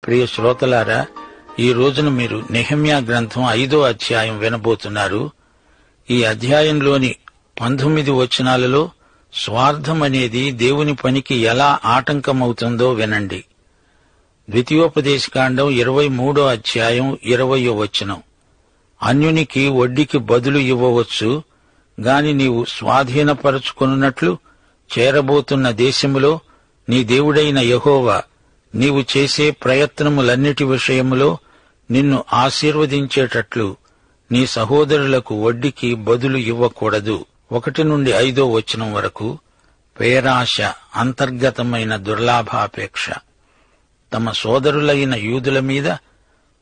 ప్రియ శ్రోతలారా, ఈ రోజున మీరు నెహెమ్యా గ్రంథం 5వ అధ్యాయం వినబోతున్నారు. ఈ అధ్యాయంలోని 19 వచనాలలో స్వార్థం అనేది దేవుని పనికి ఎలా ఆటంకమవుతుందో వినండి. ద్వితీయోపదేశకాండం 23వ అధ్యాయం 20వ వచనం. అన్యునికి వడ్డీకి బదులు ఇవ్వవచ్చు గాని నీవు స్వాధీనపరచుకొనున్నట్లు చేరబోతున్న దేశములో నీ దేవుడైన యెహోవా నీవు చేసే ప్రయత్నములన్నిటి విషయములో నిన్ను ఆశీర్వదించేటట్లు నీ సహోదరులకు వడ్డీకి బదులు ఇవ్వకూడదు. 1-5 వచనం వరకు. పేరాశ, అంతర్గతమైన దుర్లాభాపేక్ష. తమ సోదరులైన యూదుల మీద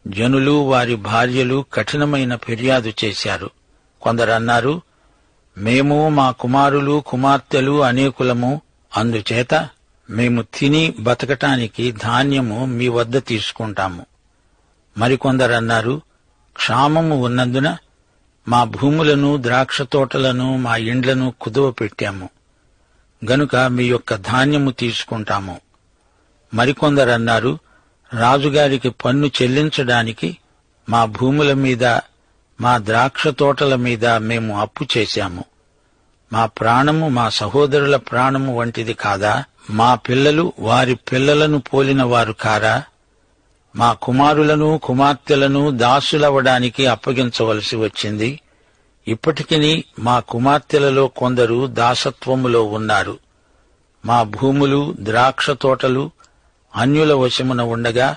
జనులు వారి భార్యలు కఠినమైన ఫిర్యాదు చేశారు. కొందరన్నారు, మేము మా కుమారులు కుమార్తెలు అనేకులము, అందుచేత మేము తిని బతకటానికి ధాన్యము మీ వద్ద తీసుకుంటాము. మరికొందరన్నారు, క్షామము ఉన్నందున మా భూములను ద్రాక్ష తోటలను మా ఇండ్లను కుదువ పెట్టాము గనుక మీ యొక్క ధాన్యము తీసుకుంటాము. మరికొందరన్నారు, రాజుగారికి పన్ను చెల్లించడానికి మా భూముల మీద మా ద్రాక్ష తోటల మీద మేము అప్పు చేశాము. మా ప్రాణము మా సహోదరుల ప్రాణము వంటిది కాదా? మా పిల్లలు వారి పిల్లలను పోలిన వారు కారా? మా కుమారులను కుమార్తెలను దాసులవడానికి అప్పగించవలసి వచ్చింది. ఇప్పటికిని మా కుమార్తెలలో కొందరు దాసత్వములో ఉన్నారు. మా భూములు ద్రాక్ష తోటలు అన్యుల వశమున ఉండగా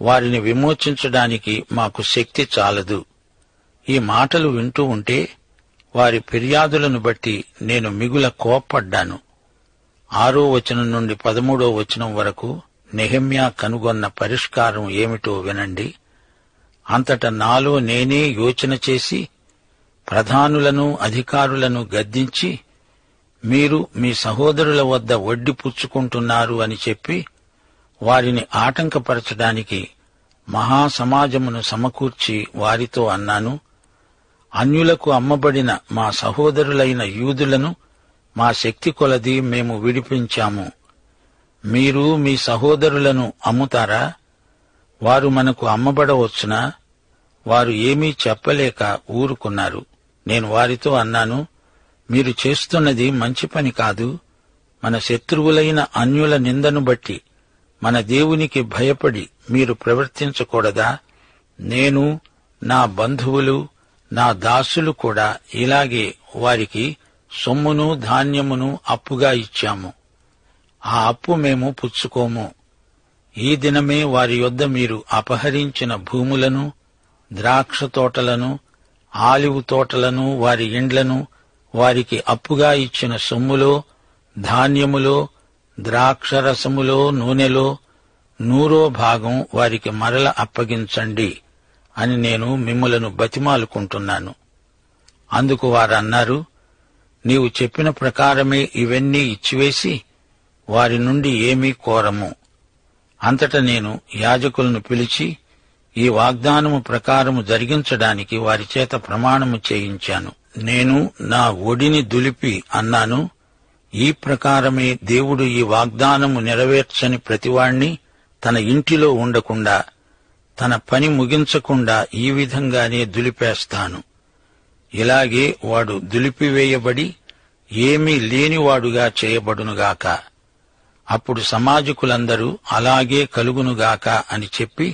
వారిని విమోచించడానికి మాకు శక్తి చాలదు. ఈ మాటలు వింటూ ఉంటే వారి ఫిర్యాదులను బట్టి నేను మిగుల కోప్పడ్డాను. 6వ వచనం నుండి 13వ వచనం వరకు నెహెమ్యా కనుగొన్న పరిష్కారం ఏమిటో వినండి. అంతట నాలో నేనే యోచన చేసి ప్రధానులను అధికారులను గద్దించి, మీరు మీ సహోదరుల వద్ద వడ్డీ పుచ్చుకుంటున్నారు అని చెప్పి వారిని ఆటంకపరచడానికి మహాసమాజమును సమకూర్చి వారితో అన్నాను, అన్యులకు అమ్మబడిన మా సహోదరులైన యూదులను మా శక్తి కొలది మేము విడిపించాము. మీరు మీ సహోదరులను అమ్ముతారా? వారు మనకు అమ్మబడవచ్చునా? వారు ఏమీ చెప్పలేక ఊరుకున్నారు. నేను వారితో అన్నాను, మీరు చేస్తున్నది మంచి పని కాదు. మన శత్రువులైన అన్యుల నిందను బట్టి మన దేవునికి భయపడి మీరు ప్రవర్తించకూడదా? నేను, నా బంధువులు, నా దాసులు కూడా ఇలాగే వారికి సొమ్మును ధాన్యమును అప్పుగా ఇచ్చాము. ఆ అప్పు మేము పుచ్చుకోము. ఈ దినమే వారి యొద్ద మీరు అపహరించిన భూములను ద్రాక్ష తోటలను ఆలివు తోటలను వారి ఇండ్లను వారికి అప్పుగా ఇచ్చిన సొమ్ములో ధాన్యములో ద్రాక్షరసములో నూనెలో 100వ భాగం వారికి మరల అప్పగించండి అని నేను మిమ్ములను బతిమాలుకుంటున్నాను. అందుకు వారన్నారు, నీవు చెప్పిన ప్రకారమే ఇవన్నీ ఇచ్చివేసి వారి నుండి ఏమీ కోరము. అంతట నేను యాజకులను పిలిచి ఈ వాగ్దానము ప్రకారము జరిగించడానికి వారి చేత ప్రమాణము చేయించాను. నేను నా ఒడిని దులిపి అన్నాను, ఈ ప్రకారమే దేవుడు ఈ వాగ్దానము నెరవేర్చని ప్రతివాణ్ణి తన ఇంటిలో ఉండకుండా తన పని ముగించకుండా ఈ విధంగానే దులిపేస్తాను. ఇలాగే వాడు దులిపివేయబడి ఏమీ లేనివాడుగా చేయబడునుగాక. అప్పుడు సమాజకులందరూ అలాగే కలుగునుగాక అని చెప్పి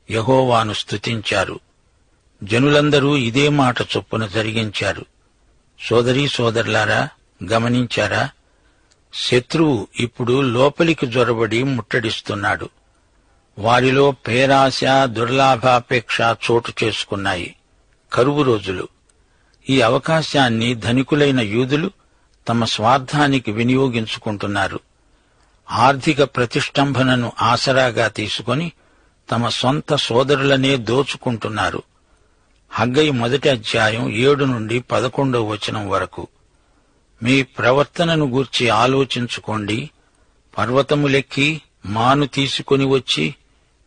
యెహోవాను స్తుతించారు. జనులందరూ ఇదే మాట చొప్పున జరిగించారు. సోదరీ సోదరులారా, గమనించారా? శత్రువు ఇప్పుడు లోపలికి జొరబడి ముట్టడిస్తున్నాడు. వారిలో పేరాశ దుర్లాభాపేక్ష చోటు చేసుకున్నాయి. కరువు రోజులు. ఈ అవకాశాన్ని ధనికులైన యూదులు తమ స్వార్థానికి వినియోగించుకుంటున్నారు. ఆర్థిక ప్రతిష్టంభనను ఆసరాగా తీసుకొని తమ సొంత సోదరులనే దోచుకుంటున్నారు. హగ్గయి 1వ అధ్యాయం 7-11వ వచనం వరకు. మీ ప్రవర్తనను గూర్చి ఆలోచించుకోండి. పర్వతములెక్కి మాను తీసుకొని వచ్చి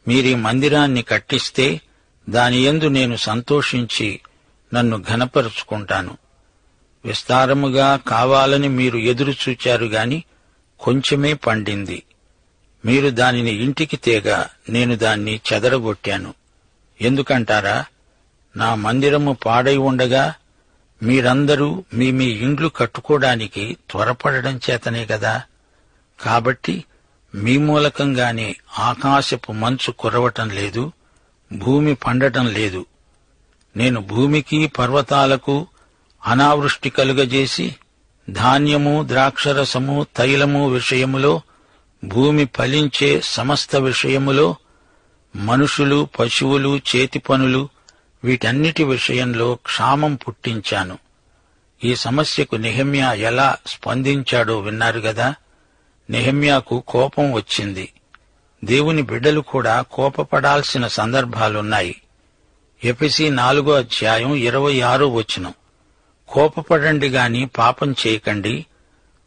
మీరీ మందిరాన్ని కట్టిస్తే దానియందు నేను సంతోషించి నన్ను ఘనపరుచుకుంటాను. విస్తారముగా కావాలని మీరు ఎదురుచూచారు గాని కొంచెమే పండింది. మీరు దానిని ఇంటికి తేగా నేను దాన్ని చెదరగొట్టాను. ఎందుకంటారా? నా మందిరము పాడై ఉండగా మీరందరూ మీ మీ ఇండ్లు కట్టుకోవడానికి త్వరపడడం చేతనే గదా. కాబట్టి మీ మూలకంగానే ఆకాశపు మంచు కురవటం లేదు, భూమి పండటం లేదు. నేను భూమికి పర్వతాలకు అనావృష్టి కలుగజేసి ధాన్యము, ద్రాక్షరసము, తైలము విషయములో, భూమి ఫలించే సమస్త విషయములో, మనుషులు, పశువులు, చేతి పనులు వీటన్నిటి విషయంలో క్షామం పుట్టించాను. ఈ సమస్యకు నెహెమ్యా ఎలా స్పందించాడో విన్నారు గదా. నెహెమ్యాకు కోపం వచ్చింది. దేవుని బిడ్డలు కూడా కోపపడాల్సిన సందర్భాలున్నాయి. ఎఫెసీ 4:26 కోపపడండి గాని పాపం చేయకండి.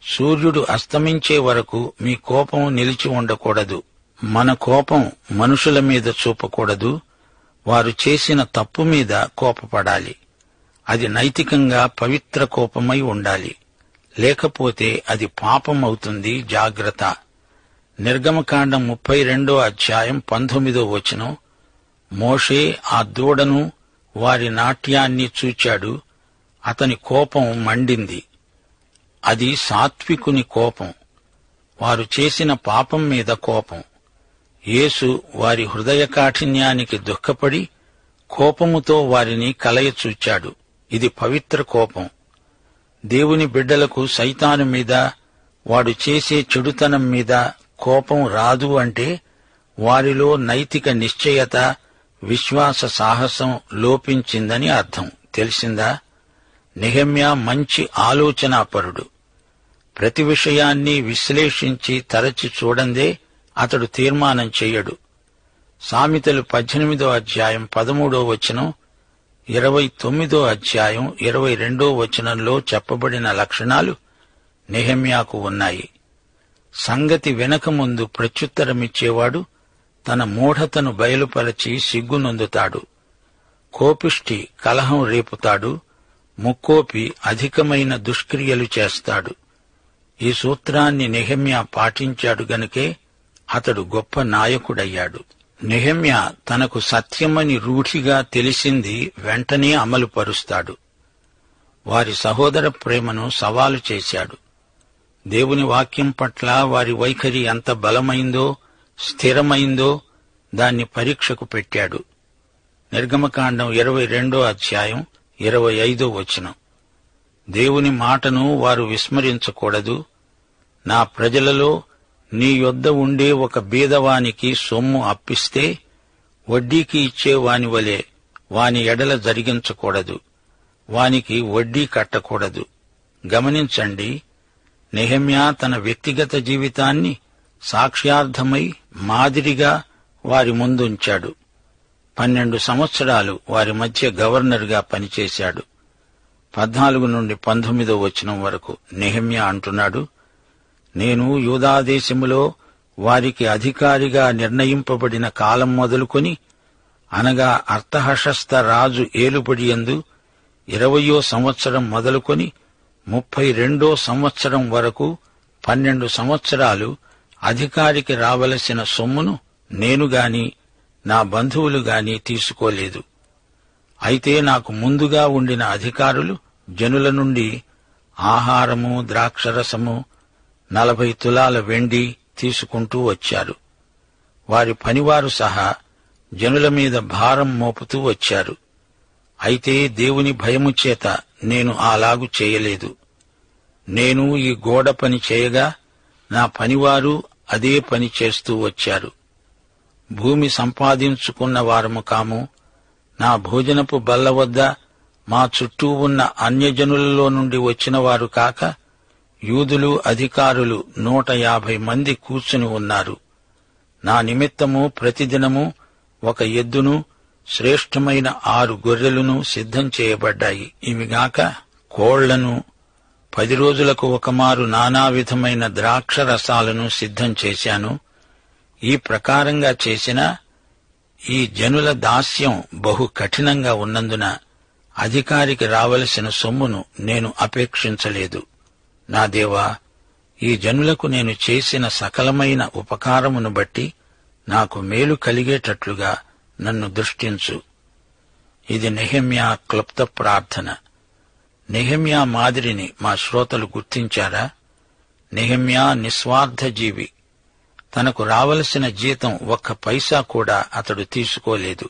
సూర్యుడు అస్తమించే వరకు మీ కోపం నిలిచి ఉండకూడదు. మన కోపం మనుషుల మీద చూపకూడదు. వారు చేసిన తప్పు మీద కోపపడాలి. అది నైతికంగా పవిత్ర కోపమై ఉండాలి. లేకపోతే అది పాపమవుతుంది. జాగ్రత్త. నిర్గమకాండం 32:19 మోషే ఆ దూడను, వారి నాట్యాన్ని చూచాడు. అతని కోపం మండింది. అది సాత్వికుని కోపం. వారు చేసిన పాపం మీద కోపం. యేసు వారి హృదయ కాఠిన్యానికి దుఃఖపడి కోపముతో వారిని కలయచూచాడు. ఇది పవిత్ర కోపం. దేవుని బిడ్డలకు సైతాను మీద, వాడు చేసే చెడుతనం మీద కోపం రాదు అంటే వారిలో నైతిక నిశ్చయత, విశ్వాస సాహసం లోపించిందని అర్థం. తెలిసిందా? నెహెమ్యా మంచి ఆలోచనాపరుడు. ప్రతి విషయాన్ని విశ్లేషించి తరచి చూడందే అతడు తీర్మానం చెయ్యడు. సామెతలు 18:13, 29:22 చెప్పబడిన లక్షణాలు నెహెమ్యాకు ఉన్నాయి. సంగతి వెనకముందు ప్రత్యుత్తరమిచ్చేవాడు తన మూఢతను బయలుపరచి సిగ్గునొందుతాడు. కోపిష్టి కలహం రేపుతాడు. ముక్కోపి అధికమైన దుష్క్రియలు చేస్తాడు. ఈ సూత్రాన్ని నెహెమ్యా పాటించాడు గనుకే అతడు గొప్ప నాయకుడయ్యాడు. నెహెమ్యా తనకు సత్యమని రూఢిగా తెలిసింది వెంటనే అమలుపరుస్తాడు. వారి సహోదర ప్రేమను సవాలు చేశాడు. దేవుని వాక్యం పట్ల వారి వైఖరి ఎంత బలమైందో, స్థిరమైందో దాన్ని పరీక్షకు పెట్టాడు. నిర్గమకాండం 22:25 దేవుని మాటను వారు విస్మరించకూడదు. నా ప్రజలలో నీ యొద్ద ఉండే ఒక బీదవానికి సొమ్ము అప్పిస్తే వడ్డీకి ఇచ్చే వాని వలె వాని ఎడల జరిగించకూడదు. వానికి వడ్డీ కట్టకూడదు. గమనించండి, నెహెమ్యా తన వ్యక్తిగత జీవితాన్ని సాక్ష్యార్థమై మాదిరిగా వారి ముందుంచాడు. 12 సంవత్సరాలు వారి మధ్య గవర్నర్గా పనిచేశాడు. 14-19 నెహెమ్యా అంటున్నాడు, నేను యూదాదేశములో వారికి అధికారిగా నిర్ణయింపబడిన కాలం మొదలుకొని, అనగా అర్తహషస్త రాజు ఏలుబడియందు 20వ సంవత్సరం మొదలుకొని 32వ సంవత్సరం వరకు 12 సంవత్సరాలు అధికారికి రావలసిన సొమ్మును నేను గాని నా బంధువులు గాని తీసుకోలేదు. అయితే నాకు ముందుగా ఉండిన అధికారులు జనుల నుండి ఆహారము, ద్రాక్షరసము, 40 తులాల వెండి తీసుకుంటూ వచ్చారు. వారి పనివారు సహా జనుల మీద భారం మోపుతూ వచ్చారు. అయితే దేవుని భయము చేత నేను అలాగు చేయలేదు. నేను ఈ గోడ పని చేయగా నా పనివారు అదే పని చేస్తూ వచ్చారు. భూమి సంపాదించుకున్న వారము కాము. నా భోజనపు బల్ల వద్ద మా చుట్టూ ఉన్న అన్యజనులలో నుండి వచ్చిన వారు కాక యూదులు అధికారులు 150 మంది కూర్చుని ఉన్నారు. నా నిమిత్తము ప్రతిదినము ఒక ఎద్దును, శ్రేష్టమైన 6 గొర్రెలను సిద్ధం చేయబడ్డాయి. ఇవిగాక కోళ్లను, 10 రోజులకు ఒకమారు నానా విధమైన ద్రాక్ష రసాలను సిద్ధం చేశాను. ఈ ప్రకారంగా చేసిన ఈ జనుల దాస్యం బహు కఠినంగా ఉన్నందున అధికారికి రావలసిన సొమ్మును నేను అపేక్షించలేదు. నా దేవా, ఈ జనులకు నేను చేసిన సకలమైన ఉపకారమును బట్టి నాకు మేలు కలిగేటట్లుగా నన్ను దృష్టించు. ఇది నెహెమ్యా క్లుప్త ప్రార్థన. నెహెమ్యా మాదిరిని మా శ్రోతలు గుర్తించారా? నెహెమ్యా నిస్వార్థ జీవి. తనకు రావలసిన జీతం ఒక్క పైసా కూడా అతడు తీసుకోలేదు.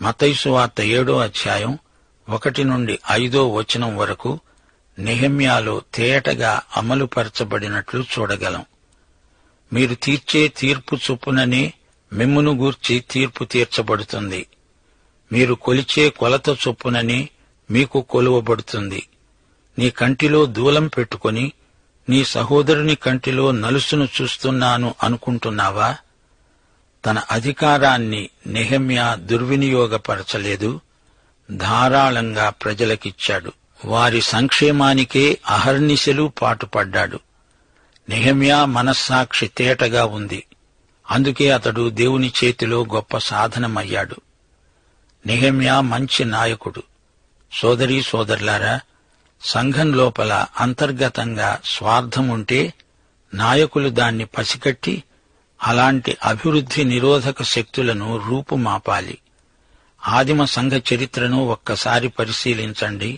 మత్తయి సువార్త 7వ అధ్యాయం 1 నుండి 5వ వచనం వరకు నెహెమ్యాలో తేటగా అమలుపరచబడినట్లు చూడగలం. మీరు తీర్చే తీర్పు చొప్పుననే మిమ్మును గూర్చి తీర్పు తీర్చబడుతుంది. మీరు కొలిచే కొలత చొప్పుననే మీకు కొలువబడుతుంది. నీ కంటిలో దూలం పెట్టుకుని నీ సహోదరుని కంటిలో నలుసును చూస్తున్నాను అనుకుంటున్నావా? తన అధికారాన్ని నెహెమ్యా దుర్వినియోగపరచలేదు. ధారాళంగా ప్రజలకిచ్చాడు. వారి సంక్షేమానికే అహర్నిశలు పాటుపడ్డాడు. నెహెమ్యా మనస్సాక్షి తేటగా ఉంది. అందుకే అతడు దేవుని చేతిలో గొప్ప సాధనమయ్యాడు. నెహెమ్యా మంచి నాయకుడు. సోదరీ సోదరులారా, సంఘం లోపల అంతర్గతంగా స్వార్థముంటే నాయకులు దాన్ని పసికట్టి అలాంటి అభివృద్ధి నిరోధక శక్తులను రూపుమాపాలి. ఆదిమ సంఘ చరిత్రను ఒక్కసారి పరిశీలించండి.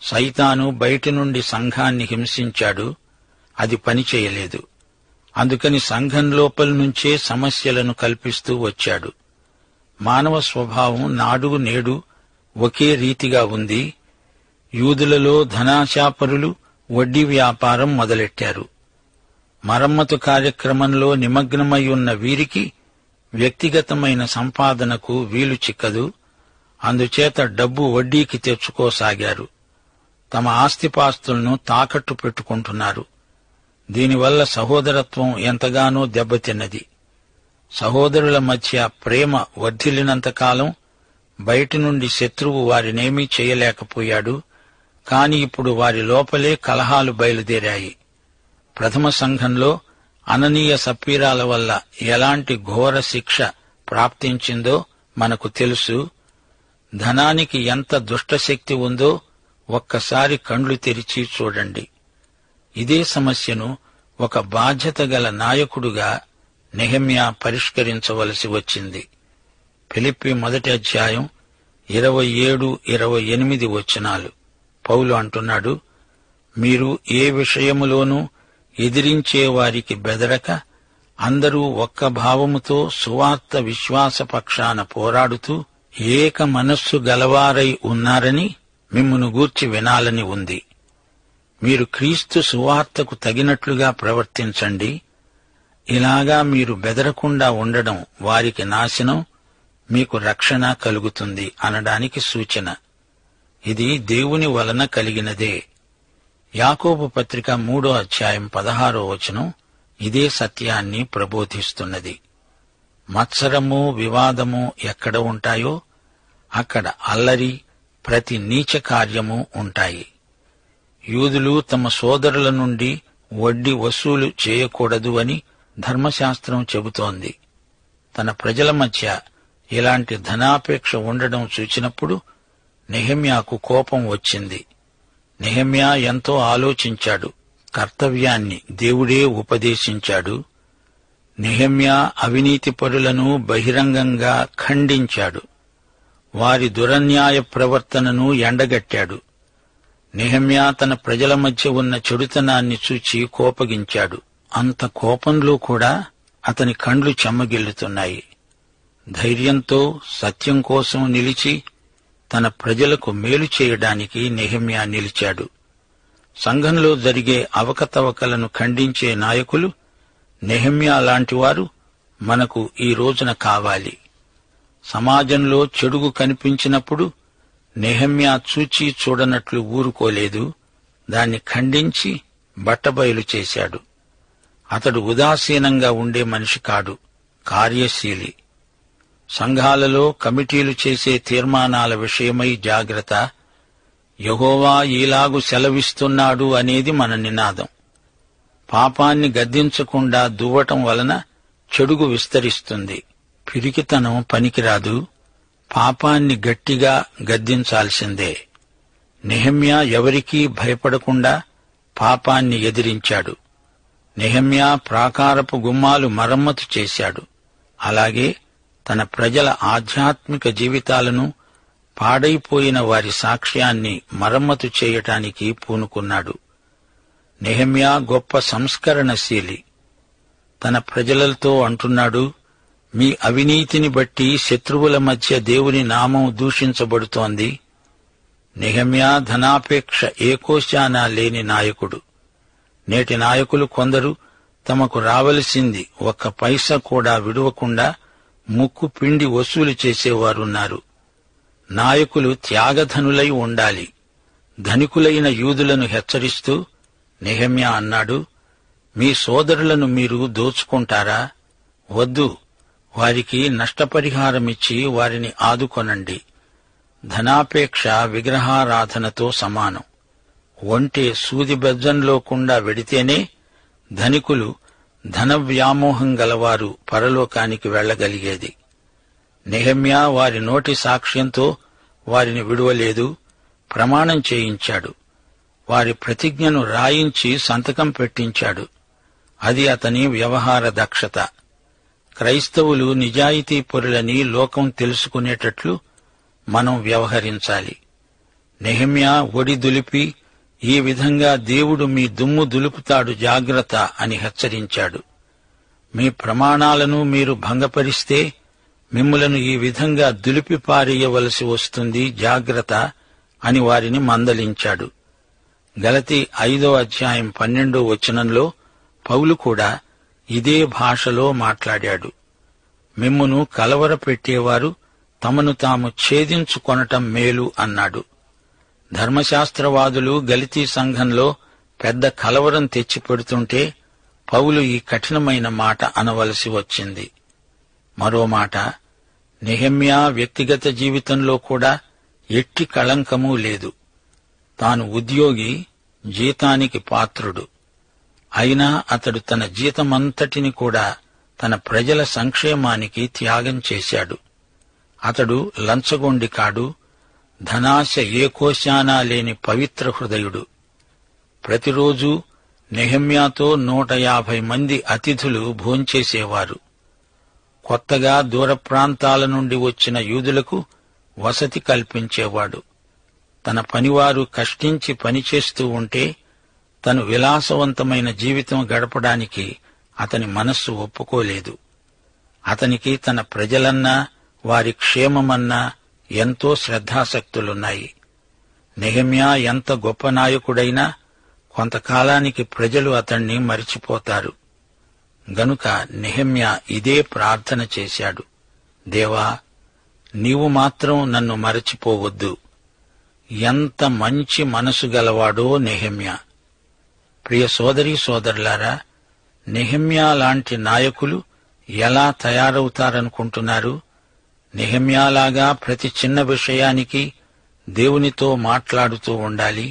సైతాను బయటి నుండి సంఘాన్ని హింసించాడు. అది పనిచేయలేదు. అందుకని సంఘం లోపల నుంచే సమస్యలను కల్పిస్తూ వచ్చాడు. మానవ స్వభావం నాడు నేడు ఒకే రీతిగా ఉంది. యూదులలో ధనాశాపరులు వడ్డీ వ్యాపారం మొదలెట్టారు. మరమ్మతు కార్యక్రమంలో నిమగ్నమై ఉన్న వీరికి వ్యక్తిగతమైన సంపాదనకు వీలు చిక్కదు. అందుచేత డబ్బు వడ్డీకి తెచ్చుకోసాగారు. తమ ఆస్తిపాస్తులను తాకట్టు పెట్టుకుంటున్నారు. దీనివల్ల సహోదరత్వం ఎంతగానో దెబ్బతిన్నది. సహోదరుల మధ్య ప్రేమ వర్ధిల్లినంతకాలం బయటి నుండి శత్రువు వారినేమీ చేయలేకపోయాడు. కాని ఇప్పుడు వారి లోపలే కలహాలు బయలుదేరాయి. ప్రథమ సంఘంలో అననీయ సప్పీరాల వల్ల ఎలాంటి ఘోర శిక్ష ప్రాప్తించిందో మనకు తెలుసు. ధనానికి ఎంత దుష్టశక్తి ఉందో ఒక్కసారి కండ్లు తెరిచి చూడండి. ఇదే సమస్యను ఒక బాధ్యత గల నాయకుడుగా నెహెమ్యా పరిష్కరించవలసి వచ్చింది. ఫిలిప్పీ 1వ అధ్యాయం 27-28 వచనాలు పౌలు అంటున్నాడు, మీరు ఏ విషయములోనూ ఎదిరించేవారికి బెదరక అందరూ ఒక్క భావముతో సువార్త విశ్వాస పక్షాన పోరాడుతూ ఏక మనస్సు గలవారై ఉన్నారని మిమ్మును గూర్చి వినాలని ఉంది. మీరు క్రీస్తు సువార్తకు తగినట్లుగా ప్రవర్తించండి. ఇలాగా మీరు బెదరకుండా ఉండడం వారికి నాశనం, మీకు రక్షణ కలుగుతుంది అనడానికి సూచన. ఇది దేవుని వలన కలిగినదే. యాకోబు పత్రిక 3వ అధ్యాయం 16వ వచనం ఇదే సత్యాన్ని ప్రబోధిస్తున్నది. మత్సరము వివాదము ఎక్కడ ఉంటాయో అక్కడ అల్లరి, ప్రతి నీచ కార్యము ఉంటాయి. యూదులు తమ సోదరుల నుండి వడ్డీ వసూలు చేయకూడదు అని ధర్మశాస్త్రం చెబుతోంది. తన ప్రజల మధ్య ఇలాంటి ధనాపేక్ష ఉండడం చూచినప్పుడు నెహెమ్యాకు కోపం వచ్చింది. నెహెమ్యా ఎంతో ఆలోచించాడు. కర్తవ్యాన్ని దేవుడే ఉపదేశించాడు. నెహెమ్యా అవినీతిపరులను బహిరంగంగా ఖండించాడు. వారి దురన్యాయ ప్రవర్తనను ఎండగట్టాడు. నెహెమ్యా తన ప్రజల మధ్య ఉన్న చెడుతనాన్ని చూచి కోపగించాడు. అంత కోపంలో కూడా అతని కండ్లు చెమ్మగిల్లుతున్నాయి. ధైర్యంతో సత్యం కోసం నిలిచి తన ప్రజలకు మేలు చేయడానికి నెహెమ్యా నిలిచాడు. సంఘంలో జరిగే అవకతవకలను ఖండించే నాయకులు నెహెమ్యా లాంటివారు మనకు ఈ రోజున కావాలి. సమాజంలో చెడుగు కనిపించినప్పుడు నెహెమ్యా చూచి చూడనట్లు ఊరుకోలేదు. దాన్ని ఖండించి బట్టబయలు చేశాడు. అతడు ఉదాసీనంగా ఉండే మనిషి కాడు, కార్యశీలి. సంఘాలలో కమిటీలు చేసే తీర్మానాల విషయమై జాగ్రత్త. యెహోవా ఈలాగు సెలవిస్తున్నాడు అనేది మన నినాదం. పాపాన్ని గద్దించకుండా దువ్వటం వలన చెడుగు విస్తరిస్తుంది. పిరికితనం పనికిరాదు. పాపాన్ని గట్టిగా గద్దించాల్సిందే. నెహెమ్యా ఎవరికీ భయపడకుండా పాపాన్ని ఎదిరించాడు. నెహెమ్యా ప్రాకారపు గుమ్మాలు మరమ్మతు చేశాడు. అలాగే తన ప్రజల ఆధ్యాత్మిక జీవితాలను, పాడైపోయిన వారి సాక్ష్యాన్ని మరమ్మతు చేయటానికి పూనుకున్నాడు. నెహెమ్యా గొప్ప సంస్కరణశీలి. తన ప్రజలతో అంటున్నాడు, మీ అవినీతిని బట్టి శత్రువుల మధ్య దేవుని నామం దూషించబడుతోంది. నెహెమ్యా ధనాపేక్ష ఏకోశానా లేని నాయకుడు. నేటి నాయకులు కొందరు తమకు రావలసింది ఒక్క పైసా కూడా విడువకుండా ముక్కు పిండి వసూలు చేసేవారున్నారు. నాయకులు త్యాగధనులై ఉండాలి. ధనికులైన యూదులను హెచ్చరిస్తూ నెహెమ్యా అన్నాడు, మీ సోదరులను మీరు దోచుకుంటారా? వద్దు, వారికి నష్టపరిహారమిచ్చి వారిని ఆదుకొనండి. ధనాపేక్ష విగ్రహారాధనతో సమానం. ఒంటె సూది బెజ్జంలోకుండా వెడితేనే ధనికులు, ధన వ్యామోహం గలవారు పరలోకానికి వెళ్లగలిగేది. నెహెమ్యా వారి నోటి సాక్ష్యంతో వారిని విడువలేదు, ప్రమాణం చేయించాడు. వారి ప్రతిజ్ఞను రాయించి సంతకం పెట్టించాడు. అది అతని వ్యవహార దక్షత. క్రైస్తవులు నిజాయితీపరులని లోకం తెలుసుకునేటట్లు మనం వ్యవహరించాలి. నెహెమ్యా ఒడి దులిపి, ఈ విధంగా దేవుడు మీ దుమ్ము దులుపుతాడు జాగ్రత్త అని హెచ్చరించాడు. మీ ప్రమాణాలను మీరు భంగపరిస్తే మిమ్ములను ఈ విధంగా దులిపి పారేయవలసి వస్తుంది, జాగ్రత్త అని వారిని మందలించాడు. గలతీ 5:12 పౌలు కూడా ఇదే భాషలో మాట్లాడాడు. మిమ్మును కలవరపెట్టేవారు తమను తాము ఛేదించుకొనటం మేలు అన్నాడు. ధర్మశాస్త్రవాదులు గలితీ సంఘంలో పెద్ద కలవరం తెచ్చిపెడుతుంటే పౌలు ఈ కఠినమైన మాట అనవలసి వచ్చింది. మరో మాట, నెహెమ్యా వ్యక్తిగత జీవితంలో కూడా ఎట్టి కళంకమూ లేదు. తాను ఉద్యోగి, జీతానికి పాత్రుడు. అయినా అతడు తన జీతమంతటిని కూడా తన ప్రజల సంక్షేమానికి త్యాగం చేశాడు. అతడు లంచగొండి కాడు, ధనాశ ఏకోశానా లేని పవిత్ర హృదయుడు. ప్రతిరోజూ నెహెమ్యాతో 150 మంది అతిథులు భోంచేసేవారు. కొత్తగా దూర ప్రాంతాల నుండి వచ్చిన యూదులకు వసతి కల్పించేవాడు. తన పనివారు కష్టించి పనిచేస్తూ ఉంటే తను విలాసవంతమైన జీవితం గడపడానికి అతని మనస్సు ఒప్పుకోలేదు. అతనికి తన ప్రజలన్నా వారి క్షేమమన్నా ఎంతో శ్రద్ధాసక్తులున్నాయి. నెహెమ్యా ఎంత గొప్ప నాయకుడైనా కొంతకాలానికి ప్రజలు అతణ్ణి మరిచిపోతారు. గనుక నెహెమ్యా ఇదే ప్రార్థన చేశాడు, దేవా, నీవు మాత్రం నన్ను మరచిపోవద్దు. ఎంత మంచి మనసు గలవాడో నెహెమ్యా! ప్రియ సోదరీ సోదరులారా, నెహెమ్యా లాంటి నాయకులు ఎలా తయారవుతారనుకుంటున్నారు? నెహెమ్యాలాగా ప్రతి చిన్న విషయానికి దేవునితో మాట్లాడుతూ ఉండాలి.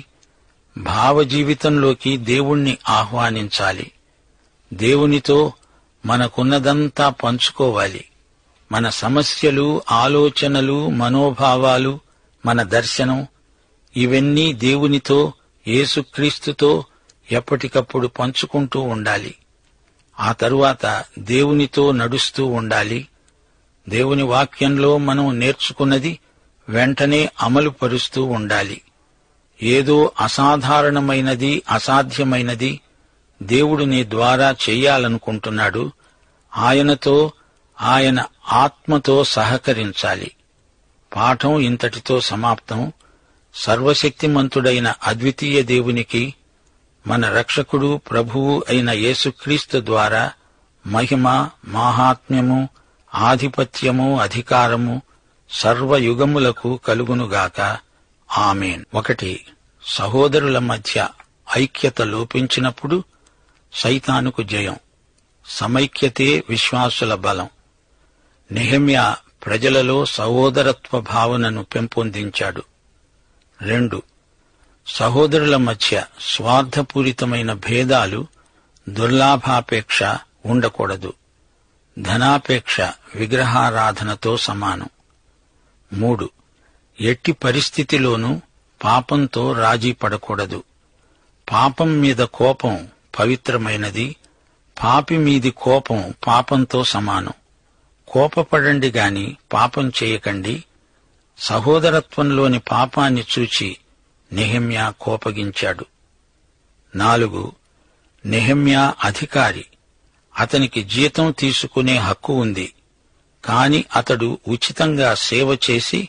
భావజీవితంలోకి దేవుణ్ణి ఆహ్వానించాలి. దేవునితో మనకున్నదంతా పంచుకోవాలి. మన సమస్యలు, ఆలోచనలు, మనోభావాలు, మన దర్శనం ఇవన్నీ దేవునితో, యేసుక్రీస్తుతో ఎప్పటికప్పుడు పంచుకుంటూ ఉండాలి. ఆ తరువాత దేవునితో నడుస్తూ ఉండాలి. దేవుని వాక్యంలో మనం నేర్చుకున్నది వెంటనే అమలు పరుస్తూ ఉండాలి. ఏదో అసాధారణమైనది, అసాధ్యమైనది దేవుడు నీ ద్వారా చెయ్యాలనుకుంటున్నాడు. ఆయనతో, ఆయన ఆత్మతో సహకరించాలి. పాఠం ఇంతటితో సమాప్తం. సర్వశక్తిమంతుడైన అద్వితీయ దేవునికి, మన రక్షకుడు ప్రభువు అయిన యేసుక్రీస్తు ద్వారా మహిమ, మాహాత్మ్యము, ఆధిపత్యము, అధికారము సర్వయుగములకు కలుగునుగాక. ఆమేన్. 1. సహోదరుల మధ్య ఐక్యత లోపించినప్పుడు సైతానుకు జయం. సమైక్యతే విశ్వాసుల బలం. నెహెమ్యా ప్రజలలో సహోదరత్వ భావనను పెంపొందించాడు. 2. సహోదరుల మధ్య స్వార్థపూరితమైన భేదాలు, దుర్లాభాపేక్ష ఉండకూడదు. ధనాపేక్ష విగ్రహారాధనతో సమానం. 3. ఎట్టి పరిస్థితిలోనూ పాపంతో రాజీ పడకూడదు. పాపం మీద కోపం పవిత్రమైనది, పాపి మీది కోపం పాపంతో సమానం. కోపపడండి గాని పాపం చేయకండి. సహోదరత్వంలోని పాపాన్ని చూచి నెహెమ్యా కోపగించాడు. 4. నెహెమ్యా అధికారి. అతనికి జీతం తీసుకునే హక్కు ఉంది. కాని అతడు ఉచితంగా సేవ చేసి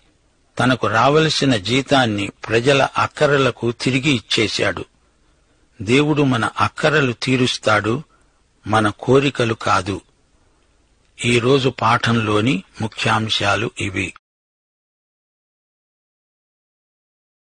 తనకు రావలసిన జీతాన్ని ప్రజల అక్కరలకు తిరిగి ఇచ్చేశాడు. దేవుడు మన అక్కరలు తీరుస్తాడు, మన కోరికలు కాదు. ఈరోజు పాఠంలోని ముఖ్యాంశాలు ఇవి.